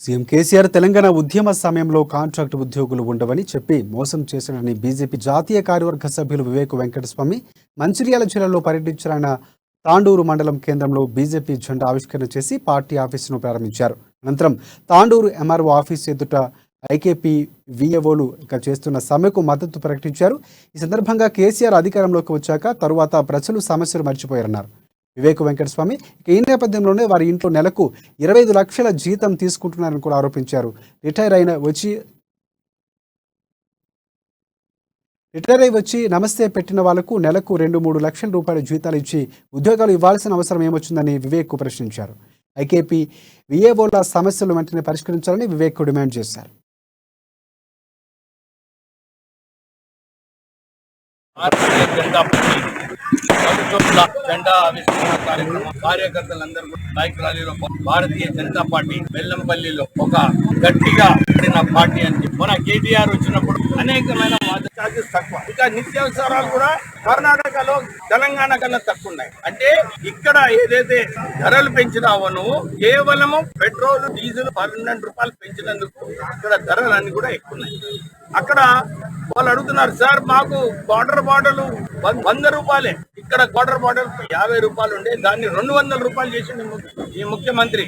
CM KCR Telangana ఉద్యమ సమయంలో contract ఉద్యోగులు ఉండవని చెప్పి మోసం చేశాడని బీజేపీ జాతీయ కార్యవర్గ సభ్యులు వివేక్ వెంకటస్వామి మంచిర్యాల జిల్లాలో పర్యటించిన తాండూరు మండలం కేంద్రంలో బీజేపీ జెండా ఆవిష్కరణ చేసి పార్టీ ఆఫీసును ప్రారంభించారు. అనంతరం తాండూరు ఎంఆర్ఓ ఆఫీస్ ఎదుట ఐకేపీ విఏఓలు చేస్తున్న సమ్మెకు మద్దతు ప్రకటించారు. ఈ సందర్భంగా కేసీఆర్ అధికారంలోకి వచ్చాక తరువాత ప్రజలు సమస్యలు మర్చిపోయారన్నారు. వివేక్ వెంకటస్వామి ఈ నేపథ్యంలోనే వారి ఇంట్లో నెలకు 25 లక్షల జీతం తీసుకుంటున్నారని కూడా ఆరోపించారు. రిటైర్ అయి వచ్చి నమస్తే పెట్టిన వాళ్లకు నెలకు 2-3 లక్షల రూపాయల జీతాలు ఇచ్చి ఉద్యోగాలు ఇవ్వాల్సిన అవసరం ఏమొచ్చిందని వివేక్ ప్రశ్నించారు. ఐకేపీ విఏఓల సమస్యలు వెంటనే పరిష్కరించాలని వివేక్ డిమాండ్ చేశారు. జెండా ఆవిష్కరణ కార్యక్రమం కార్యకర్తలందరూ బైక్ ర్యాలీలో భారతీయ జనతా పార్టీ బెల్లంపల్లిలో ఒక గట్టిగా పడిన పార్టీ అని మన కేటీఆర్ వచ్చినప్పుడు అనేకమైన చార్జెస్ తక్కువ, ఇంకా నిత్యావసరాలు కూడా కర్ణాటకలో తెలంగాణ కన్నా తక్కువ ఉన్నాయి. అంటే ఇక్కడ ఏదైతే ధరలు పెంచినావో నువ్వు కేవలము పెట్రోల్ డీజిల్ 12 రూపాయలు పెంచినందుకు ఇక్కడ ధరలన్నీ కూడా ఎక్కువ ఉన్నాయి. అక్కడ వాళ్ళు అడుగుతున్నారు, సార్ మాకు వాటర్ బాటిల్ 100 రూపాయలే, ఇక్కడ వాటర్ బాటిల్ 50 రూపాయలు ఉండే దాన్ని 200 రూపాయలు చేసిండు ఈ ముఖ్యమంత్రి.